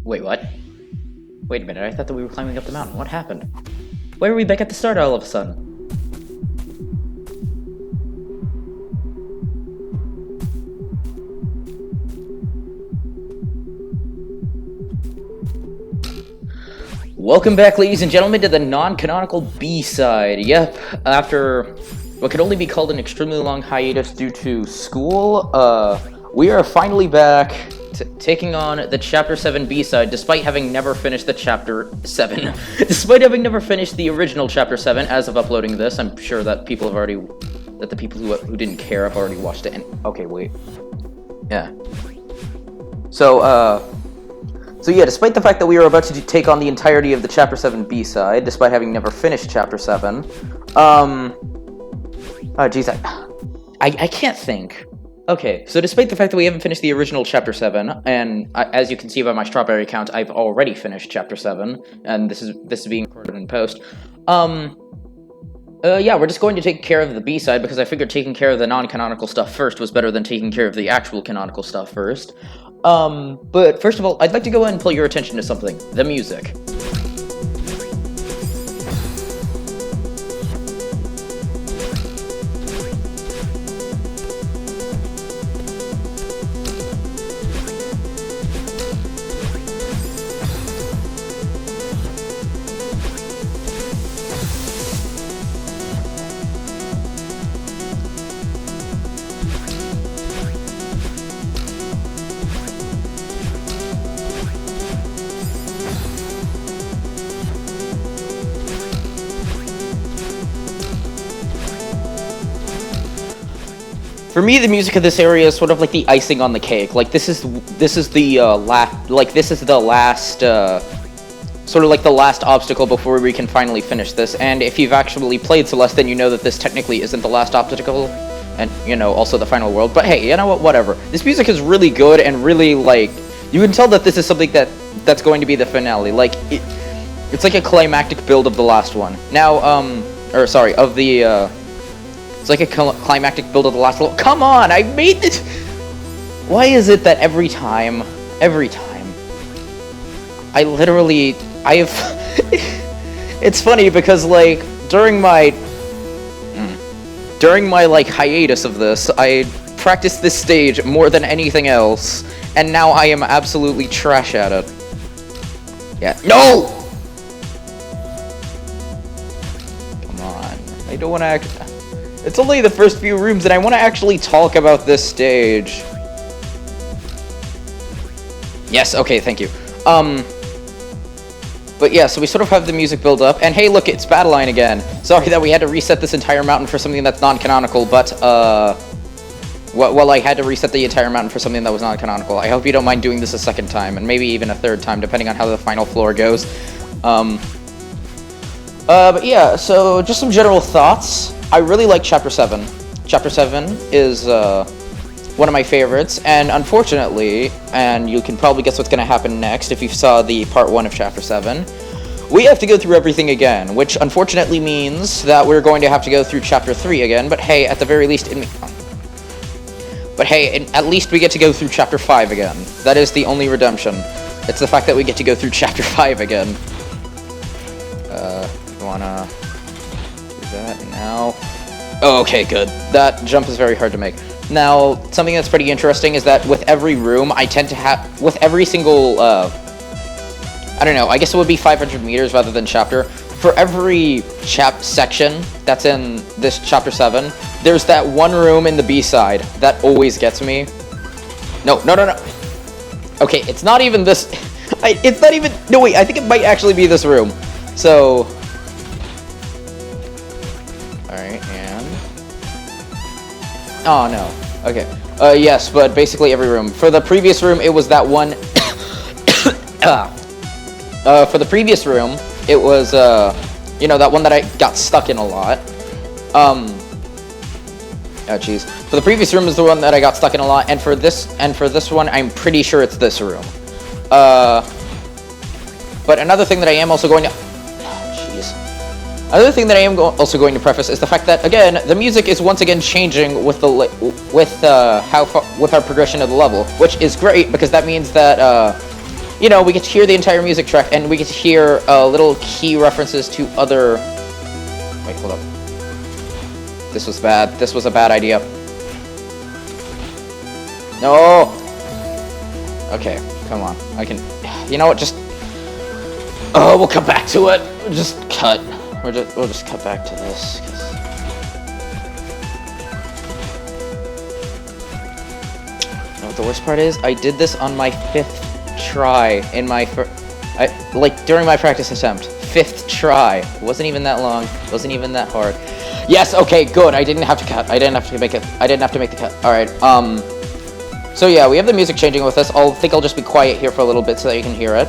Wait, what? Wait a minute, I thought that we were climbing up the mountain. What happened? Why are we back at the start all of a sudden? Welcome back, ladies and gentlemen, to the non-canonical B-side. Yep, after what could only be called an extremely long hiatus due to school, we are finally back taking on the Chapter 7 B-side, despite having never finished the Chapter 7. Despite having never finished the original Chapter 7, as of uploading this, I'm sure that people have already... that the people who didn't care have already watched it. And okay, wait. Yeah. So yeah, despite the fact that we were about to take on the entirety of the Chapter 7 B-side, despite having never finished Chapter 7, oh jeez, I can't think. Okay, so despite the fact that we haven't finished the original Chapter 7, and as you can see by my strawberry count, I've already finished Chapter 7, and this is being recorded in post, yeah, we're just going to take care of the B-side, because I figured taking care of the non-canonical stuff first was better than taking care of the actual canonical stuff first. But first of all, I'd like to go ahead and pull your attention to something. The music. For me, the music of this area is sort of like the icing on the cake. Like this is the last sort of like the last obstacle before we can finally finish this. And if you've actually played Celeste, then you know that this technically isn't the last obstacle, and you know also the final world. But hey, you know what? Whatever. This music is really good and really like you can tell that this is something that's going to be the finale. Like it's like a climactic build of the last one. Now, or sorry, of the. It's like a climactic build of the last level. Come on, I made this. Why is it that every time, I have. It's funny because like during my like hiatus of this, I practiced this stage more than anything else, and now I am absolutely trash at it. Yeah. No. Come on, I don't want to act. It's only the first few rooms, and I want to actually talk about this stage. Yes, okay, thank you. But yeah, so we sort of have the music build up, and hey, look, it's Battle Line again. Sorry that we had to reset this entire mountain for something that's non-canonical, but, well, I had to reset the entire mountain for something that was non-canonical. I hope you don't mind doing this a second time, and maybe even a third time, depending on how the final floor goes. But yeah, so just some general thoughts. I really like Chapter 7. Chapter 7 is one of my favorites, and unfortunately, and you can probably guess what's going to happen next if you saw the Part 1 of Chapter 7, we have to go through everything again, which unfortunately means that we're going to have to go through Chapter 3 again, but hey, at the very least, at least we get to go through Chapter 5 again. That is the only redemption. It's the fact that we get to go through Chapter 5 again. You wanna... that now. Oh, okay, good. That jump is very hard to make. Now, something that's pretty interesting is that with every room, I tend to have... with every single, I don't know, I guess it would be 500 meters rather than chapter. For every section that's in this Chapter 7, there's that one room in the B-side that always gets me. No. Okay, it's not even this... it's not even... No, wait, I think it might actually be this room. So... Alright, and... oh, no. Okay. Yes, but basically every room. For the previous room, it was that one... for the previous room, it was, you know, that one that I got stuck in a lot. Oh, jeez. For the previous room is the one that I got stuck in a lot, and for this one, I'm pretty sure it's this room. But another thing that I am also going to... Another thing that I am also going to preface is the fact that, again, the music is once again changing with the with our progression of the level, which is great because that means that you know, we get to hear the entire music track, and we get to hear little key references to other... Wait, hold up. This was bad. This was a bad idea. No! Okay, come on. I can... You know what, just... Oh, we'll come back to it. We'll just cut. We'll just cut back to this. You know what the worst part is? I did this on my 5th try in my... like, during my practice attempt. 5th try. It wasn't even that long. It wasn't even that hard. Yes, okay, good. I didn't have to cut. I didn't have to make it. I didn't have to make the cut. Alright, so yeah, we have the music changing with us. I think I'll just be quiet here for a little bit so that you can hear it.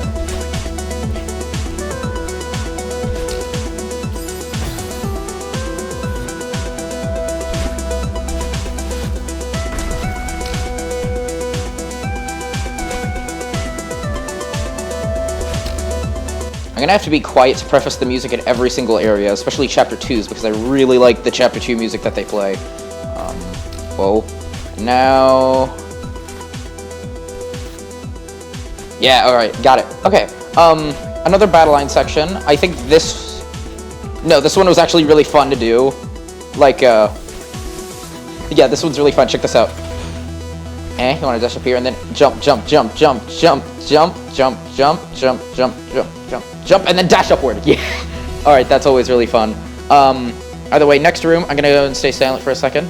I'm gonna have to be quiet to preface the music in every single area, especially Chapter 2's, because I really like the Chapter 2 music that they play. Whoa. Now... Yeah, alright, got it. Okay, another battle line section. I think this... No, this one was actually really fun to do. Like, yeah, this one's really fun. Check this out. You wanna dash up here, and then jump, jump, jump, jump, jump, jump, jump, jump, jump, jump, jump, jump, jump, and then dash upward. Yeah. Alright, that's always really fun. Either way, next room, I'm gonna go and stay silent for a second.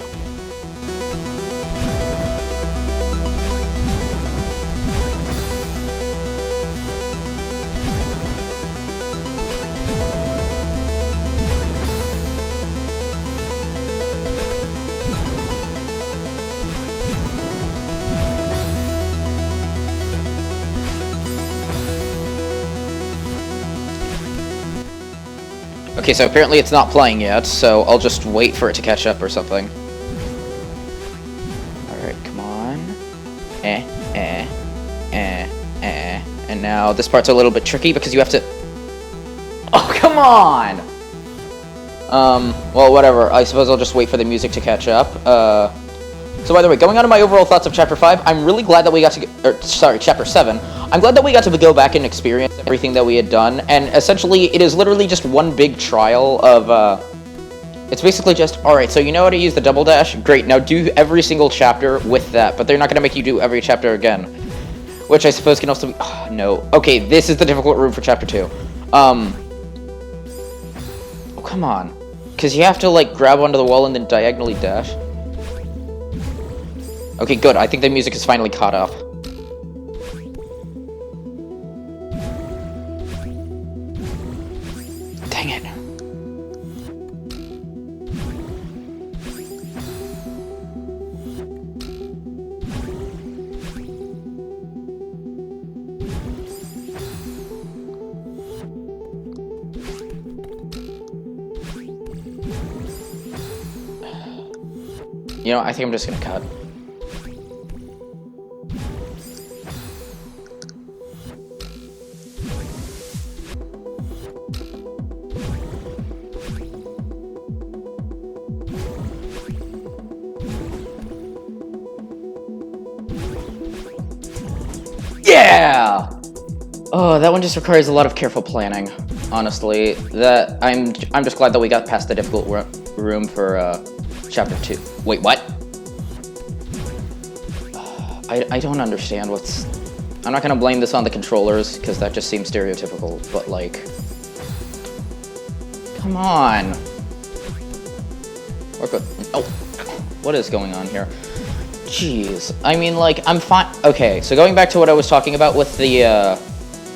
Okay, so apparently it's not playing yet, so I'll just wait for it to catch up or something. Alright, come on. And now this part's a little bit tricky because you have to... Oh, come on! Well, whatever. I suppose I'll just wait for the music to catch up. So by the way, going on to my overall thoughts of Chapter 5, I'm really glad that we got to... sorry, Chapter 7. I'm glad that we got to go back and experience everything that we had done, and essentially, it is literally just one big trial of, It's basically just, alright, so you know how to use the double dash? Great, now do every single chapter with that, but they're not going to make you do every chapter again. Which I suppose can also be... Oh, no. Okay, this is the difficult room for Chapter 2. Oh, come on. Because you have to, like, grab onto the wall and then diagonally dash. Okay, good. I think the music is finally caught up. Dang it. You know, I think I'm just gonna cut. Yeah! Oh, that one just requires a lot of careful planning. Honestly, that I'm just glad that we got past the difficult room for Chapter 2. Wait, what? I don't understand what's... I'm not gonna blame this on the controllers, because that just seems stereotypical, but like... Come on! Work with... Oh! What is going on here? Jeez. I mean, like, I'm fine... Okay, so going back to what I was talking about with the,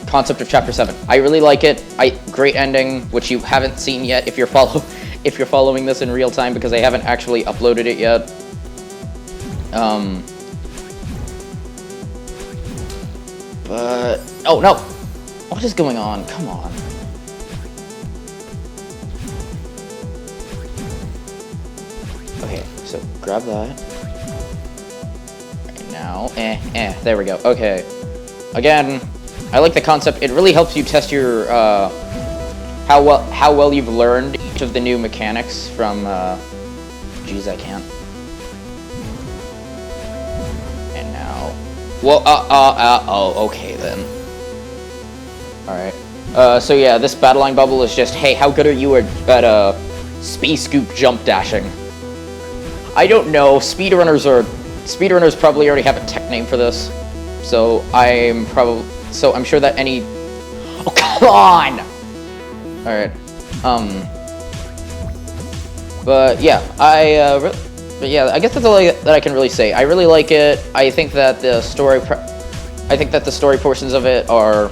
concept of Chapter 7. I really like it. Great ending, which you haven't seen yet if you're following this in real time, because I haven't actually uploaded it yet. But... Oh, no! What is going on? Come on. Okay, so grab that. Right now, there we go. Okay. Again, I like the concept. It really helps you test your, how well you've learned each of the new mechanics from, geez, I can't. And now, well, oh, okay then. Alright. So yeah, this battle line bubble is just, hey, how good are you at space scoop jump dashing? I don't know. Speedrunners probably already have a tech name for this. So I'm sure that any... Oh, come on! Alright. But yeah, I guess that's all that I can really say. I really like it. I think that the story portions of it are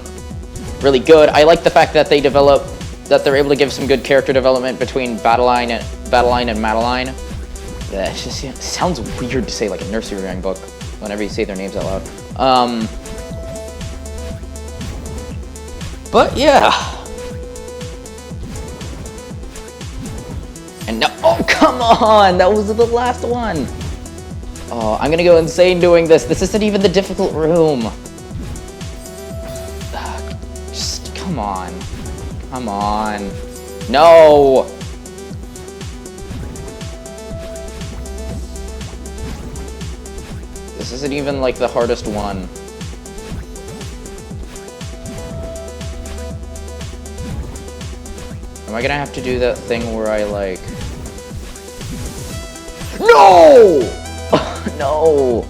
really good. I like the fact that they're able to give some good character development between Battleline and Madeline. Yeah, it just sounds weird to say like a nursery rhyme book whenever you say their names out loud. But yeah. And no, oh come on, that was the last one. Oh, I'm gonna go insane doing this. This isn't even the difficult room. Just come on, come on. No. This isn't even like the hardest one. Am I gonna have to do that thing where I like... No! No!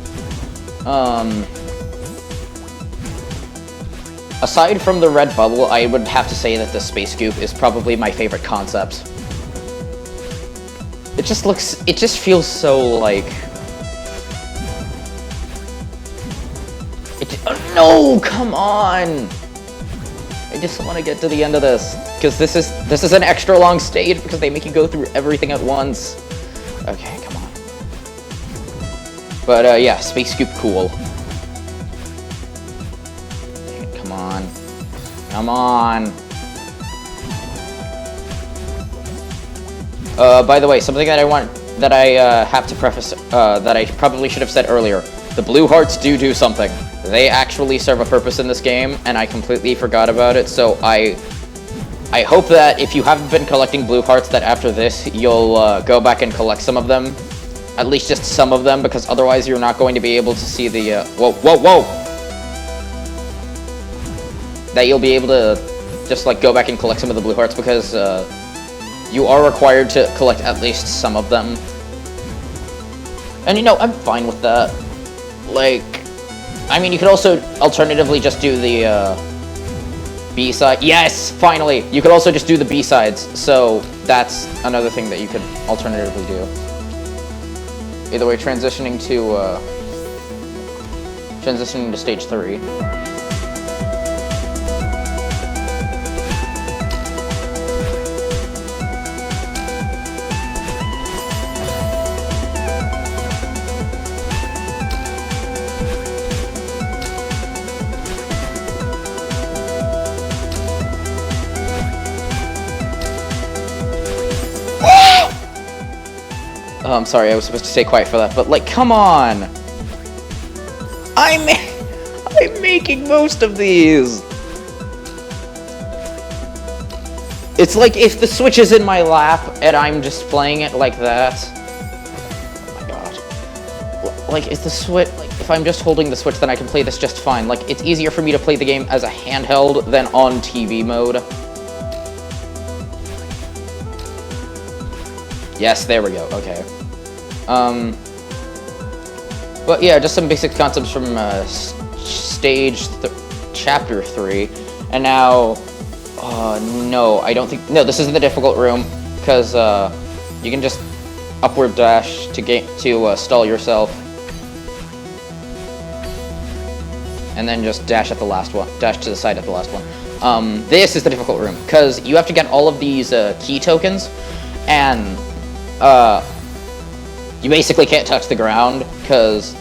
Aside from the red bubble, I would have to say that the space scoop is probably my favorite concept. It just feels so like... Oh, no! Come on! I just want to get to the end of this, because this is an extra long stage because they make you go through everything at once. Okay, come on. But yeah, space scoop cool. Come on, come on. By the way, something that I have to preface that I probably should have said earlier. The blue hearts do something. They actually serve a purpose in this game, and I completely forgot about it, so I hope that if you haven't been collecting blue hearts, that after this, you'll go back and collect some of them. At least just some of them, because otherwise you're not going to be able to see the, whoa, whoa, whoa! That you'll be able to just, like, go back and collect some of the blue hearts, because you are required to collect at least some of them. And, you know, I'm fine with that. Like... I mean, you could also alternatively just do the B-side. Yes, finally! You could also just do the B-sides, so that's another thing that you could alternatively do. Either way, transitioning to stage 3. Oh, I'm sorry, I was supposed to stay quiet for that, but like, come on! I'm making most of these! It's like if the Switch is in my lap and I'm just playing it like that. Oh my god. Like, if the Switch, like, if I'm just holding the Switch, then I can play this just fine. Like, it's easier for me to play the game as a handheld than on TV mode. Yes, there we go, okay. But yeah, just some basic concepts from chapter 3, and now, no, I don't think, no, this isn't the difficult room, because you can just upward dash to stall yourself, and then just dash at the last one, dash to the side at the last one. This is the difficult room, because you have to get all of these key tokens, and you basically can't touch the ground, because...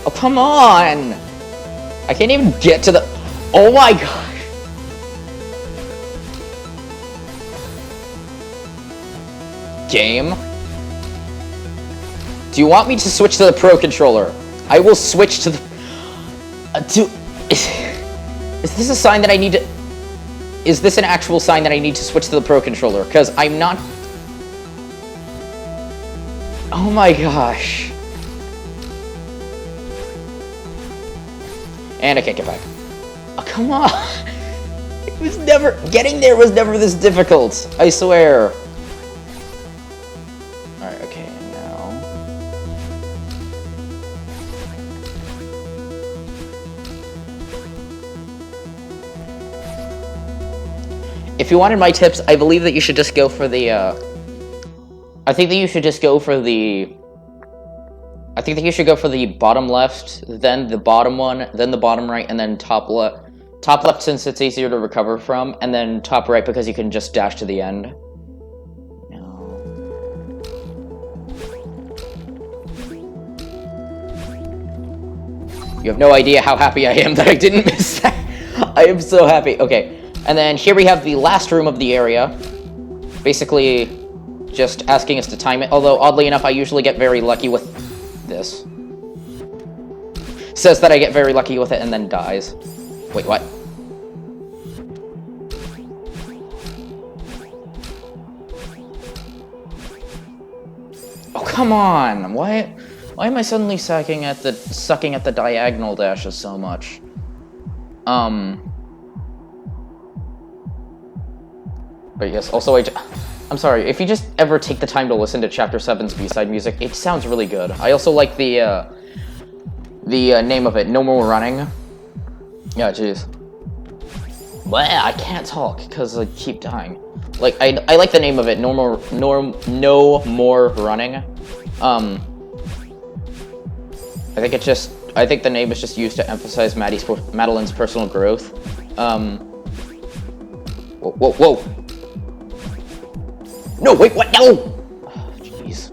Oh, come on! I can't even get to the... Oh my gosh! Game? Do you want me to switch to the Pro Controller? I will switch to the... Is this a sign that I need to... Is this an actual sign that I need to switch to the Pro Controller? Because I'm not... Oh my gosh. And I can't get back. Oh, come on. It was never... Getting there was never this difficult. I swear. Alright, okay, now... If you wanted my tips, I believe that you should just go for the, I think that you should just go for the... I think that you should go for the bottom left, then the bottom one, then the bottom right, and then top left. Top left since it's easier to recover from, and then top right because you can just dash to the end. No. You have no idea how happy I am that I didn't miss that. I am so happy. Okay. And then here we have the last room of the area. Basically, just asking us to time it. Although, oddly enough, I usually get very lucky with this. Says that I get very lucky with it and then dies. Wait, what? Oh, come on! Why am I suddenly sucking at the diagonal dashes so much? But yes, also I'm sorry, if you just ever take the time to listen to Chapter 7's B-side music, it sounds really good. I also like the name of it, No More Running. Yeah, jeez. Well, I can't talk, because I keep dying. Like, I like the name of it, No More Running. I think the name is just used to emphasize Madeline's personal growth. Whoa. No, wait, what? No! Jeez.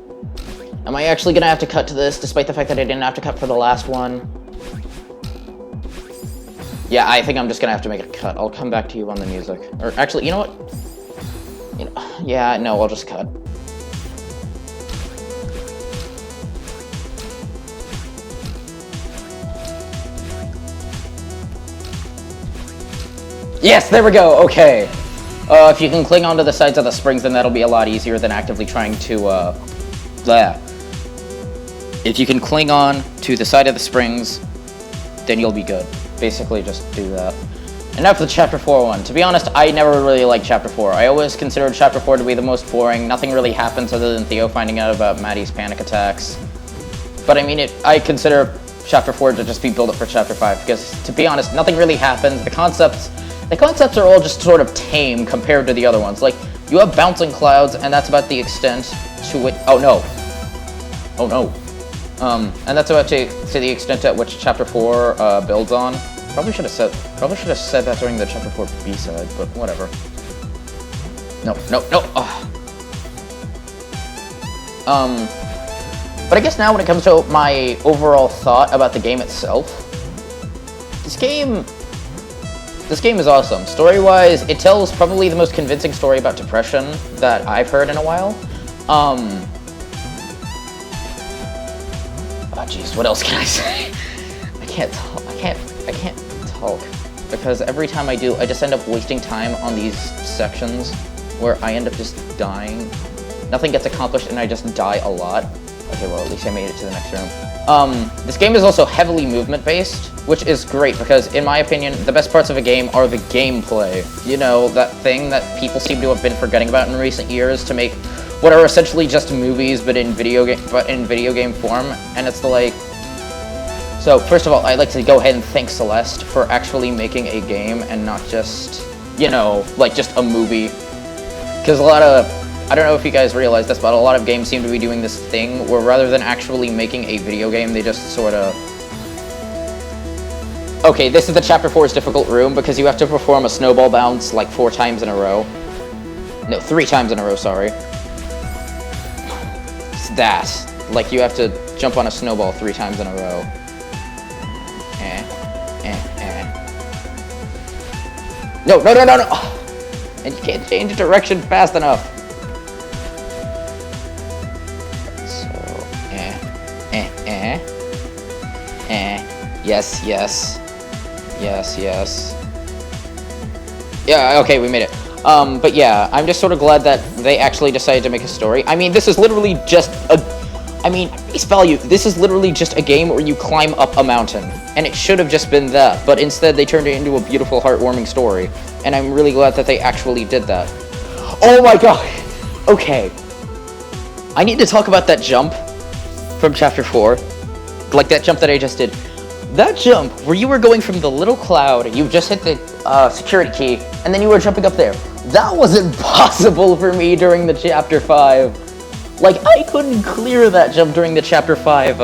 Am I actually gonna have to cut to this, despite the fact that I didn't have to cut for the last one? Yeah, I think I'm just gonna have to make a cut. I'll come back to you on the music. Or, actually, you know what? Yeah, no, I'll just cut. Yes, there we go, okay. If you can cling onto the sides of the springs, then that'll be a lot easier than actively trying to, If you can cling on to the side of the springs, then you'll be good. Basically, just do that. And now for the Chapter 4 one. To be honest, I never really liked Chapter 4. I always considered Chapter 4 to be the most boring. Nothing really happens other than Theo finding out about Maddie's panic attacks. But I mean, I consider Chapter 4 to just be build up for Chapter 5, because, to be honest, nothing really happens. The concepts are all just sort of tame compared to the other ones. Like, you have bouncing clouds, and that's about the extent to which... Oh, no. Oh, no. And that's about to the extent at which Chapter 4 builds on. Probably should have said that during the Chapter 4 B-side, but whatever. No. But I guess now when it comes to my overall thought about the game itself, this game is awesome. Story-wise, it tells probably the most convincing story about depression that I've heard in a while. Oh jeez, what else can I say? I can't talk. Because every time I do, I just end up wasting time on these sections where I end up just dying. Nothing gets accomplished and I just die a lot. Okay, well, at least I made it to the next room. This game is also heavily movement-based, which is great because, in my opinion, the best parts of a game are the gameplay. You know, that thing that people seem to have been forgetting about in recent years to make what are essentially just movies, but in video game form. And it's like... So, first of all, I'd like to go ahead and thank Celeste for actually making a game and not just, you know, like just a movie. Because a lot of... I don't know if you guys realize this, but a lot of games seem to be doing this thing where rather than actually making a video game, they just sort of... Okay, this is the Chapter 4's difficult room because you have to perform a snowball bounce like 4 times in a row. No, 3 times in a row, sorry. It's that. Like, you have to jump on a snowball 3 times in a row. No! And you can't change direction fast enough. Yes. Yeah, okay, we made it. But yeah, I'm just sort of glad that they actually decided to make a story. I mean, this is literally just I mean, at face value, this is literally just a game where you climb up a mountain. And it should have just been that, but instead they turned it into a beautiful, heartwarming story. And I'm really glad that they actually did that. Oh my god! Okay. I need to talk about that jump from Chapter 4. Like that jump that I just did. That jump, where you were going from the little cloud, you just hit the security key, and then you were jumping up there. That was impossible for me during the Chapter 5. Like, I couldn't clear that jump during the Chapter 5,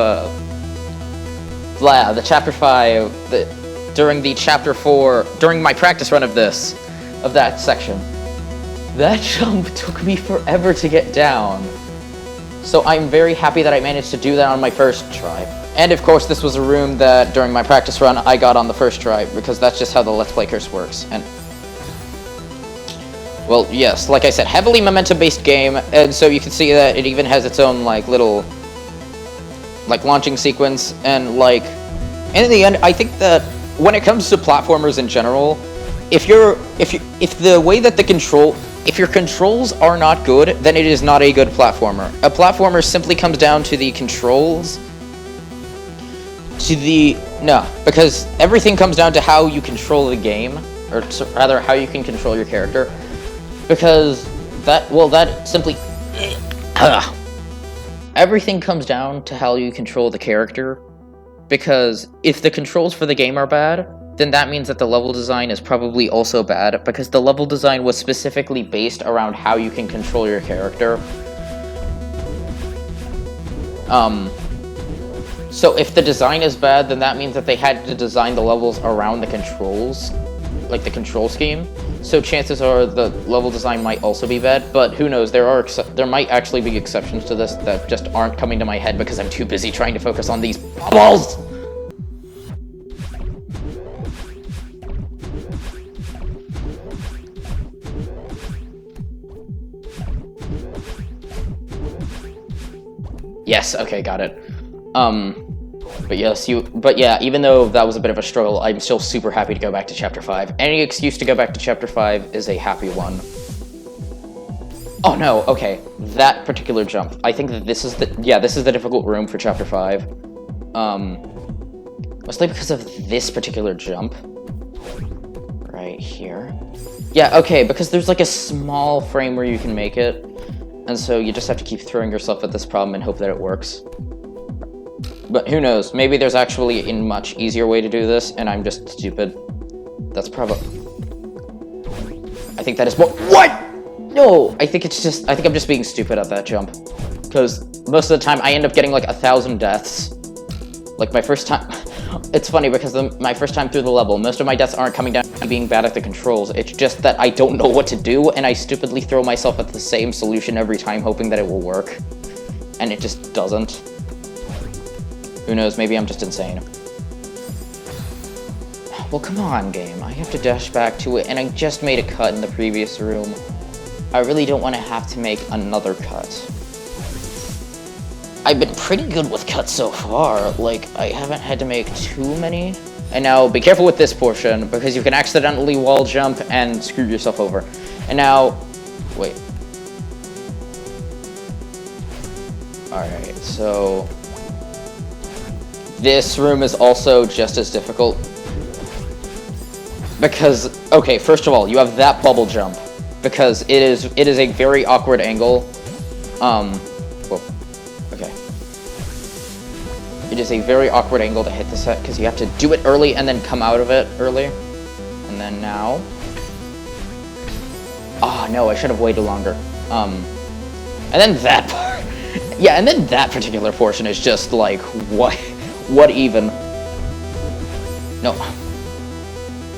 the Chapter 5, during the Chapter 4, during my practice run of that section. That jump took me forever to get down. So I'm very happy that I managed to do that on my first try. And of course, this was a room that, during my practice run, I got on the first try, because that's just how the Let's Play curse works. And well, yes, like I said, heavily momentum-based game, and so you can see that it even has its own, like, little, like, launching sequence, and, like, in the end, I think that when it comes to platformers in general, if the way that if your controls are not good, then it is not a good platformer. A platformer simply comes down to the controls, because everything comes down to how you control the game, or rather, how you can control your character. Because that simply... Everything comes down to how you control the character. Because if the controls for the game are bad, then that means that the level design is probably also bad, because the level design was specifically based around how you can control your character. So if the design is bad, then that means that they had to design the levels around the controls, like the control scheme. So chances are the level design might also be bad, but who knows, there might actually be exceptions to this that just aren't coming to my head because I'm too busy trying to focus on these bubbles! Yes, okay, got it. But yeah, even though that was a bit of a struggle, I'm still super happy to go back to Chapter 5. Any excuse to go back to Chapter 5 is a happy one. Oh no, okay, that particular jump. I think that this is the difficult room for Chapter 5. Mostly because of this particular jump. Right here. Yeah, okay, because there's like a small frame where you can make it, and so you just have to keep throwing yourself at this problem and hope that it works. But who knows, maybe there's actually a much easier way to do this, and I'm just stupid. That's probably... I think that is more... What?! No! I think I'm just being stupid at that jump. Because most of the time, I end up getting like 1,000 deaths. Like, my first time... It's funny, because my first time through the level, most of my deaths aren't coming down to being bad at the controls. It's just that I don't know what to do, and I stupidly throw myself at the same solution every time, hoping that it will work. And it just doesn't. Who knows, maybe I'm just insane. Well, come on, game. I have to dash back to it, and I just made a cut in the previous room. I really don't want to have to make another cut. I've been pretty good with cuts so far. Like, I haven't had to make too many. And now, be careful with this portion, because you can accidentally wall jump and screw yourself over. And now... Wait. Alright, so... This room is also just as difficult. Because, okay, first of all, you have that bubble jump. Because it is a very awkward angle. Whoa. Okay. It is a very awkward angle to hit the set, because you have to do it early and then come out of it early. And then now... Oh, no, I should have waited longer. And then that part... Yeah, and then that particular portion is just like, what even? No.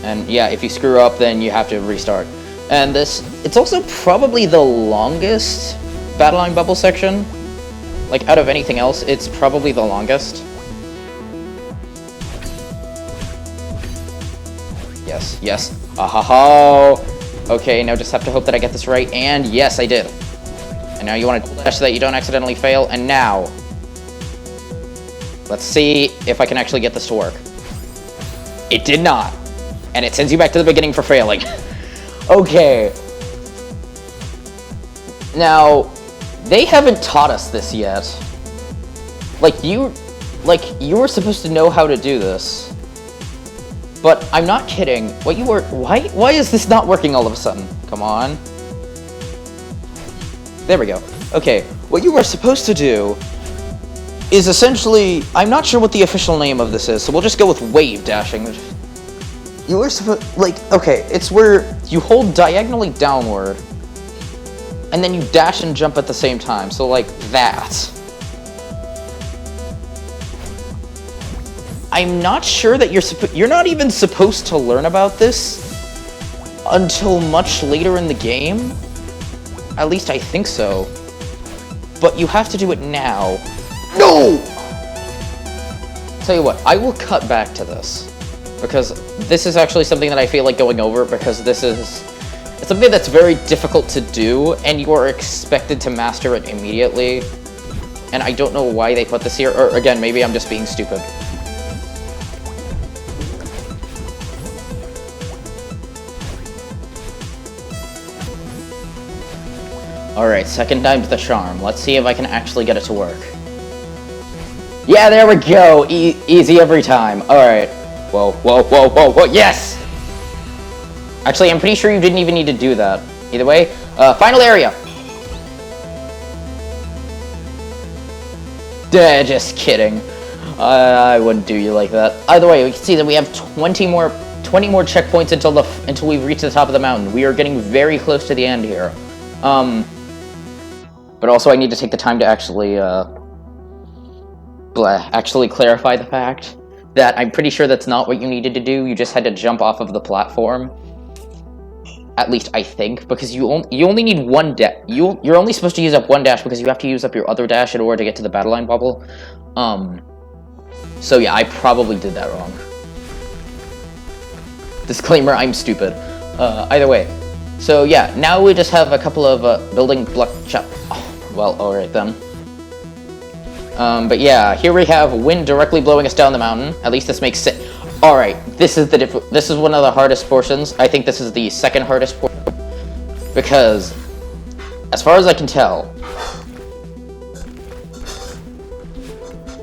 And yeah, if you screw up, then you have to restart. And it's also probably the longest battle line bubble section. Like, out of anything else, it's probably the longest. Yes, yes. Ahaha! Okay, now just have to hope that I get this right, and yes, I did. And now you want to dash so that you don't accidentally fail, and now... Let's see if I can actually get this to work. It did not. And it sends you back to the beginning for failing. Okay. Now, they haven't taught us this yet. Like, you were supposed to know how to do this. But I'm not kidding. Why is this not working all of a sudden? Come on. There we go. Okay, what you were supposed to do is essentially, I'm not sure what the official name of this is, so we'll just go with wave dashing. You were supposed, okay, it's where you hold diagonally downward, and then you dash and jump at the same time, so like that. I'm not sure that you're not even supposed to learn about this until much later in the game. At least I think so. But you have to do it now. No! Tell you what, I will cut back to this. Because this is actually something that I feel like going over, because it's something that's very difficult to do, and you are expected to master it immediately. And I don't know why they put this here, or again, maybe I'm just being stupid. Alright, second time's the charm. Let's see if I can actually get it to work. Yeah, there we go! Easy every time. Alright. Whoa, whoa, whoa, whoa, whoa, yes! Actually, I'm pretty sure you didn't even need to do that. Either way, final area! Just kidding. I wouldn't do you like that. Either way, we can see that we have 20 more checkpoints until we reach the top of the mountain. We are getting very close to the end here. But also I need to take the time to actually clarify the fact that I'm pretty sure that's not what you needed to do. You just had to jump off of the platform. At least I think, because you only need one dash. You're only supposed to use up one dash because you have to use up your other dash in order to get to the battle line bubble. So yeah, I probably did that wrong. Disclaimer, I'm stupid. Either way. So yeah, now we just have a couple of building block well, alright then. But yeah, here we have wind directly blowing us down the mountain. At least this makes sense. Alright, this is one of the hardest portions. I think this is the second hardest portion. Because, as far as I can tell,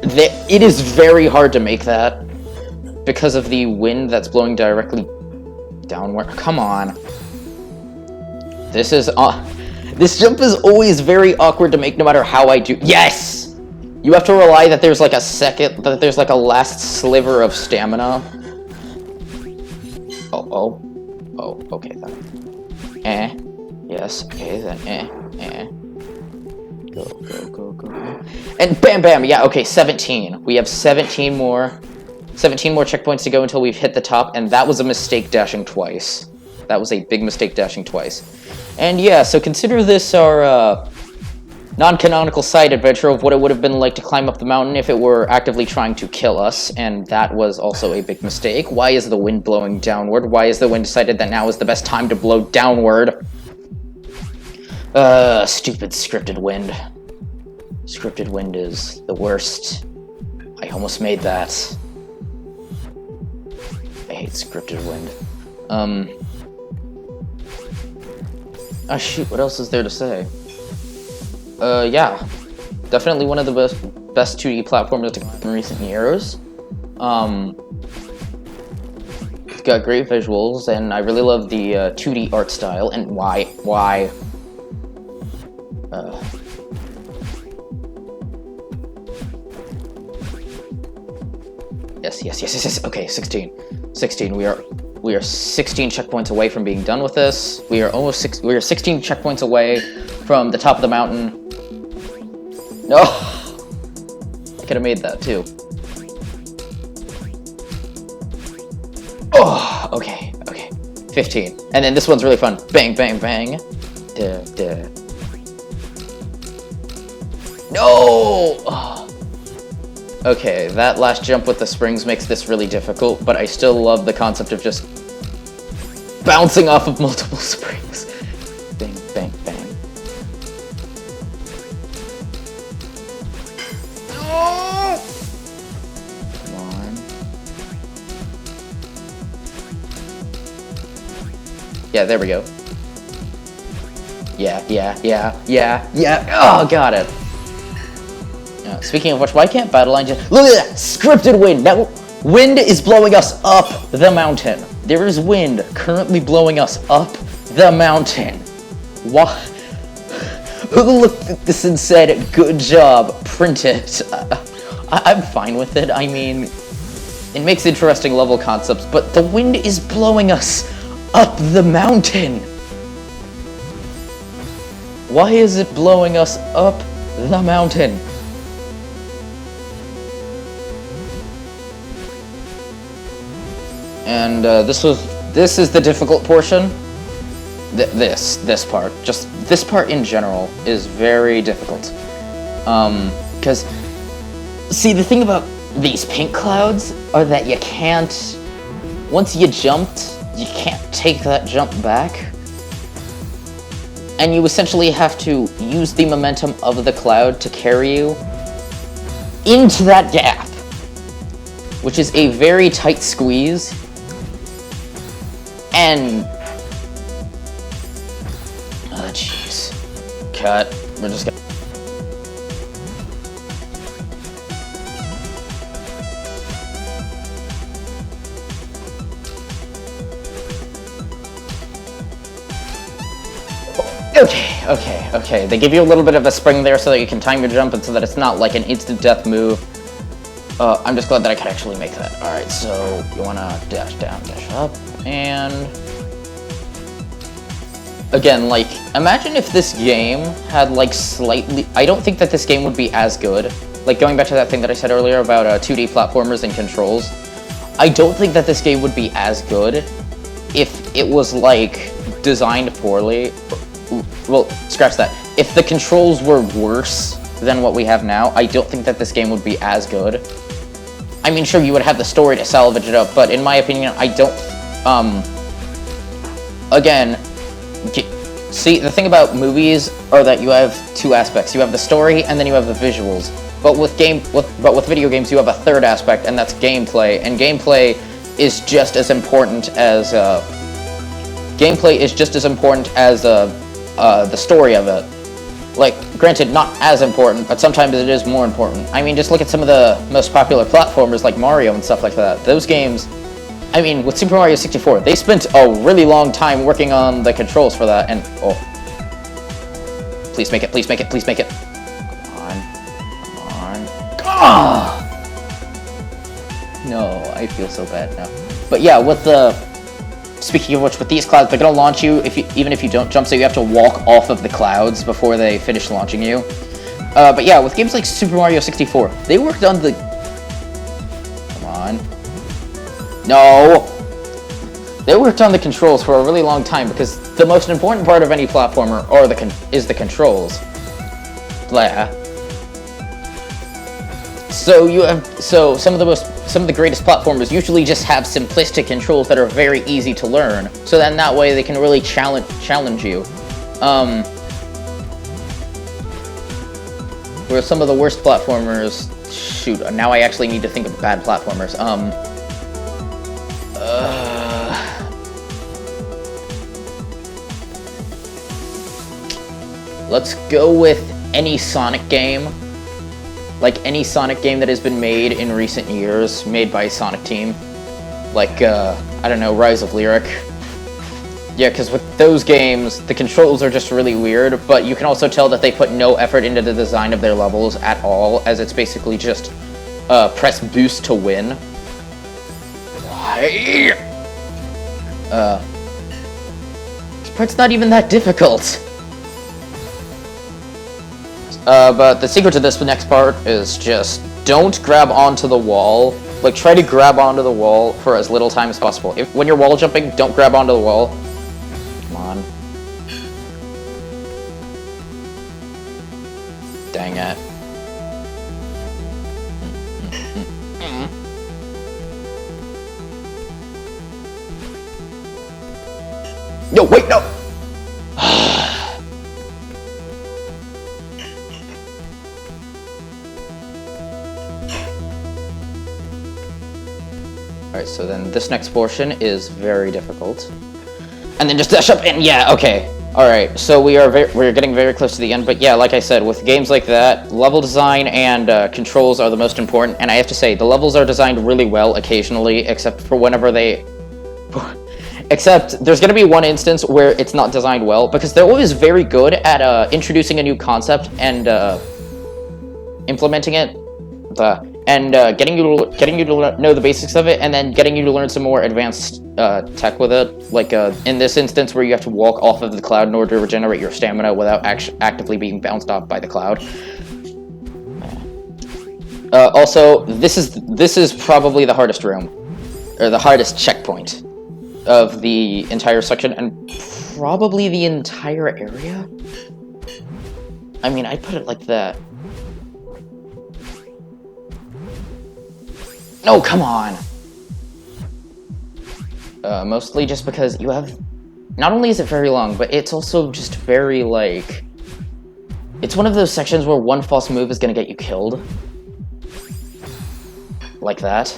it is very hard to make that. Because of the wind that's blowing directly downward. Come on. This jump is always very awkward to make no matter how I do. Yes! You have to rely that there's like a last sliver of stamina. Oh, okay then. Yes, okay then, Go. And bam, bam, yeah, okay, 17. We have 17 more checkpoints to go until we've hit the top, and that was a mistake dashing twice. That was a big mistake dashing twice. And yeah, so consider this our non-canonical side adventure of what it would have been like to climb up the mountain if it were actively trying to kill us, and that was also a big mistake. Why is the wind blowing downward? Why is the wind decided that now is the best time to blow downward? Stupid scripted wind. Scripted wind is the worst. I almost made that. I hate scripted wind. Oh shoot, what else is there to say? Yeah. Definitely one of the best 2D platformers to come in recent years. It's got great visuals, and I really love the 2D art style, and why? Yes. Okay, 16. We are 16 checkpoints away from being done with this. We are 16 checkpoints away from the top of the mountain. No! I could have made that too. Oh, okay. 15. And then this one's really fun. Bang, bang, bang. Duh. No! Oh. Okay, that last jump with the springs makes this really difficult, but I still love the concept of just bouncing off of multiple springs. Bang, bang, bang. Oh! Come on. Yeah, there we go. Yeah. Oh, got it. Speaking of which, why can't Battle Line just... Look at that! Scripted wind! That wind is blowing us up the mountain. There is wind currently blowing us up the mountain. Why? Who looked at this and said, good job, print it? I'm fine with it. I mean, it makes interesting level concepts, but the wind is blowing us up the mountain. Why is it blowing us up the mountain? And this is the difficult portion. This part, just this part in general is very difficult. Because see, the thing about these pink clouds are that you can't, once you jumped, you can't take that jump back. And you essentially have to use the momentum of the cloud to carry you into that gap, which is a very tight squeeze. And oh jeez, cut. We're just gonna. Okay. They give you a little bit of a spring there so that you can time your jump and so that it's not like an instant death move. I'm just glad that I could actually make that. Alright, so you wanna dash down, dash up, and... Again, like, imagine if this game had, like, slightly... I don't think that this game would be as good. Like, going back to that thing that I said earlier about 2D platformers and controls, I don't think that this game would be as good if it was, like, designed poorly. Well, scratch that. If the controls were worse than what we have now, I don't think that this game would be as good. I mean, sure, you would have the story to salvage it up, but in my opinion, I don't... Again, see, the thing about movies are that you have two aspects. You have the story, and then you have the visuals. But with video games, you have a third aspect, and that's gameplay. And gameplay is just as important as... Gameplay is just as important as the story of it. Like, granted, not as important, but sometimes it is more important. I mean, just look at some of the most popular platformers like Mario and stuff like that. Those games, I mean, with Super Mario 64, they spent a really long time working on the controls for that, and, oh. Please make it, please make it, please make it. Come on. Ah! No, I feel so bad now. But yeah, with the... Speaking of which, with these clouds, they're gonna launch you even if you don't jump, so you have to walk off of the clouds before they finish launching you. But yeah, with games like Super Mario 64, they worked on the... Come on. No! They worked on the controls for a really long time, because the most important part of any platformer is the controls. Blah. So some of the greatest platformers usually just have simplistic controls that are very easy to learn. So then that way they can really challenge you. Where some of the worst platformers, shoot, now I actually need to think of bad platformers. Let's go with any Sonic game. Like any Sonic game that has been made in recent years, made by Sonic Team. Like, I don't know, Rise of Lyric. Yeah, because with those games, the controls are just really weird, but you can also tell that they put no effort into the design of their levels at all, as it's basically just, press boost to win. Why? This part's not even that difficult. But the secret to this next part is just don't grab onto the wall. Like, try to grab onto the wall for as little time as possible. When you're wall jumping, don't grab onto the wall. Come on. Dang it. No, wait, no! Alright, so then this next portion is very difficult. And then just dash up and yeah, okay. Alright, so we're getting very close to the end, but yeah, like I said, with games like that, level design and controls are the most important, and I have to say, the levels are designed really well occasionally, except for whenever they... Except, there's gonna be one instance where it's not designed well, because they're always very good at introducing a new concept and implementing it, getting you to know the basics of it, and then getting you to learn some more advanced tech with it. Like in this instance, where you have to walk off of the cloud in order to regenerate your stamina without actively being bounced off by the cloud. Also, this is probably the hardest room, or the hardest checkpoint of the entire section, and probably the entire area. I mean, I'd put it like that. No, come on! Mostly just because you have... Not only is it very long, but it's also just very, like... It's one of those sections where one false move is gonna get you killed. Like that.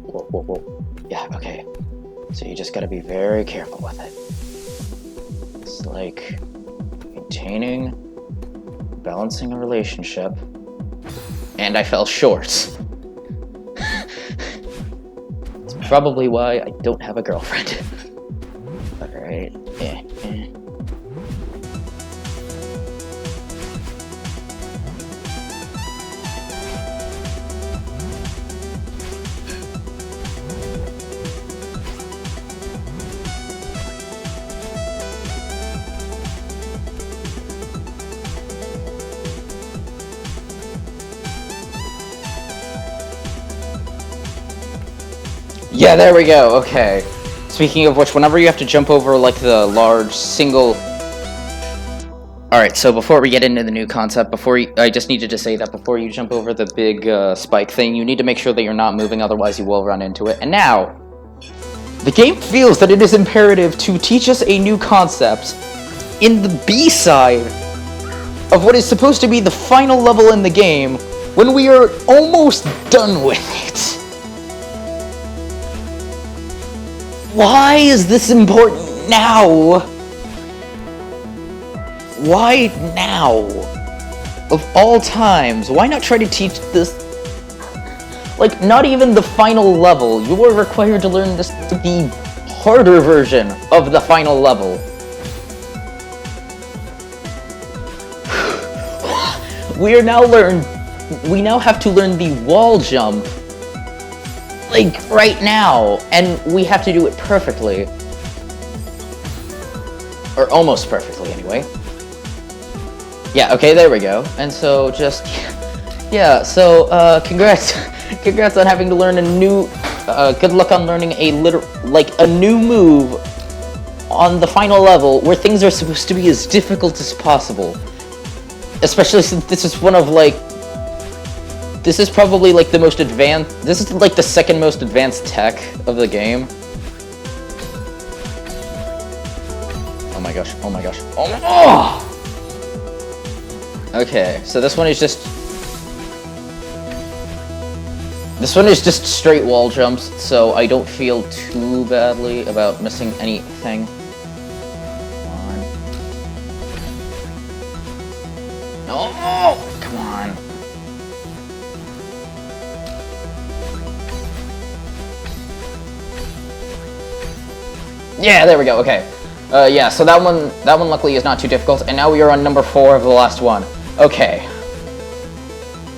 Whoa, whoa, whoa. Yeah, okay. So you just gotta be very careful with it. It's like maintaining, balancing a relationship, and I fell short. It's probably why I don't have a girlfriend. Alright, Yeah, there we go, okay. Speaking of which, whenever you have to jump over, like, the large single... Alright, so before we get into the new concept, I just needed to say that before you jump over the big, spike thing, you need to make sure that you're not moving, otherwise you will run into it. And now, the game feels that it is imperative to teach us a new concept in the B-side of what is supposed to be the final level in the game, when we are almost done with it. Why is this important now? Why now? Of all times, why not try to teach this? Like, not even the final level. You are required to learn this to be harder version of the final level. We now have to learn the wall jump, like, right now, and we have to do it perfectly. Or almost perfectly, anyway. Yeah, okay, there we go. And so, just... Yeah, so, congrats on having to learn a new... good luck on learning a new move on the final level, where things are supposed to be as difficult as possible. Especially since this is one of, like... This is probably, like, the most advanced... This is, like, the second most advanced tech of the game. Oh my gosh, oh my gosh. Oh! Okay, so this one is just... This one is just straight wall jumps, so I don't feel too badly about missing anything. Come on. No! Come on. Yeah, there we go, okay. Yeah, so that one luckily is not too difficult, and now we are on number 4 of the last one. Okay.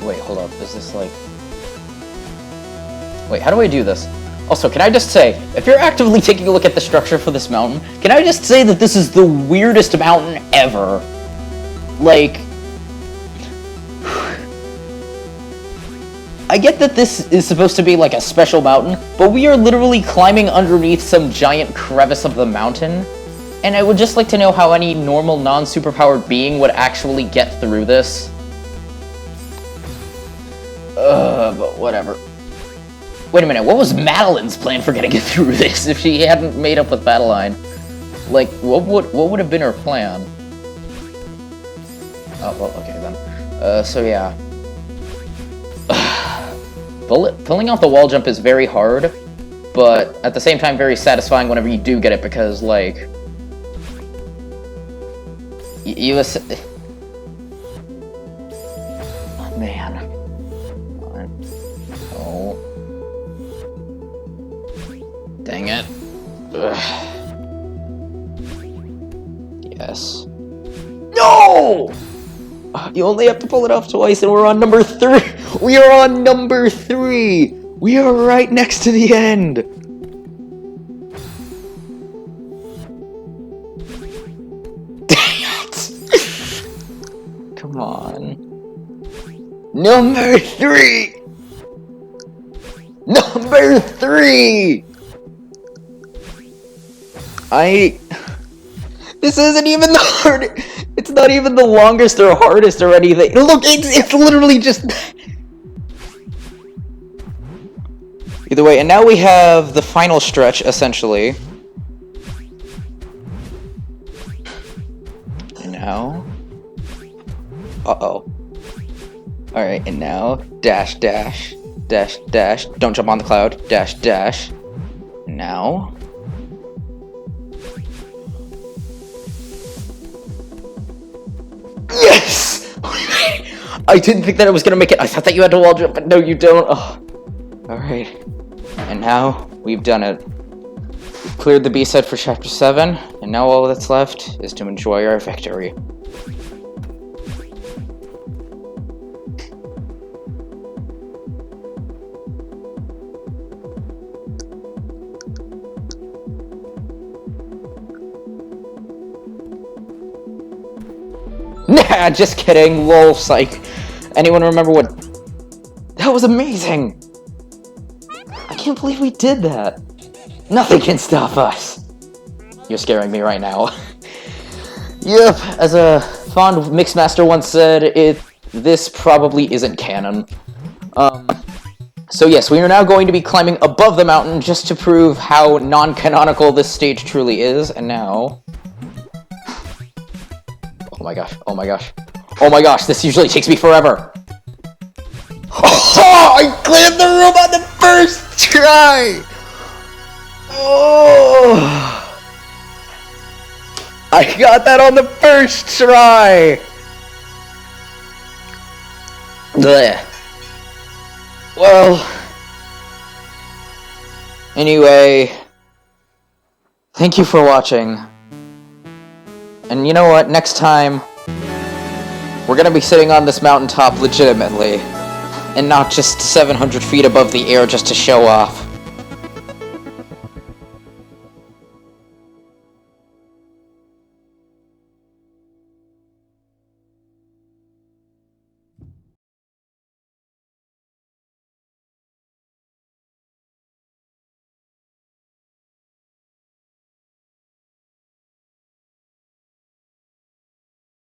Wait, hold up, is this like... Wait, how do I do this? Also, can I just say, if you're actively taking a look at the structure for this mountain, can I just say that this is the weirdest mountain ever? Like... I get that this is supposed to be like a special mountain, but we are literally climbing underneath some giant crevice of the mountain, and I would just like to know how any normal non-superpowered being would actually get through this. But whatever. Wait a minute, what was Madeline's plan for getting through this if she hadn't made up with Madeline? Like, what would have been her plan? Oh, well, okay then. So yeah. Pulling off the wall jump is very hard, but at the same time very satisfying whenever you do get it, because, like... Oh, man. Oh. Dang it. Ugh. Yes. No! You only have to pull it off twice, and we're on number 3! We are on number 3! We are right next to the end! Dang it! Come on. Number 3! Number 3! This isn't even the hard. It's not even the longest or hardest or anything. Look, it's literally just. Either way, and now we have the final stretch, essentially. And now. Uh-oh. Alright, and now. Dash, dash. Dash, dash. Don't jump on the cloud. Dash, dash. And now. Yes! I didn't think that I was gonna make it. I thought that you had to wall jump, but no, you don't. Oh. Alright. And now, we've done it. We've cleared the B-side for Chapter 7, and now all that's left is to enjoy our victory. Nah, just kidding. Lol, psych. Anyone remember what... That was amazing! I can't believe we did that. Nothing can stop us. You're scaring me right now. Yep, as a fond Mixmaster once said, this probably isn't canon. So yes, we are now going to be climbing above the mountain just to prove how non-canonical this stage truly is, and now... Oh my gosh, oh my gosh. Oh my gosh, this usually takes me forever. Oh, I cleared the room on the first try! Oh! I got that on the first try! Blech. Well... Anyway... Thank you for watching. And you know what, next time, we're gonna be sitting on this mountaintop legitimately, and not just 700 feet above the air just to show off.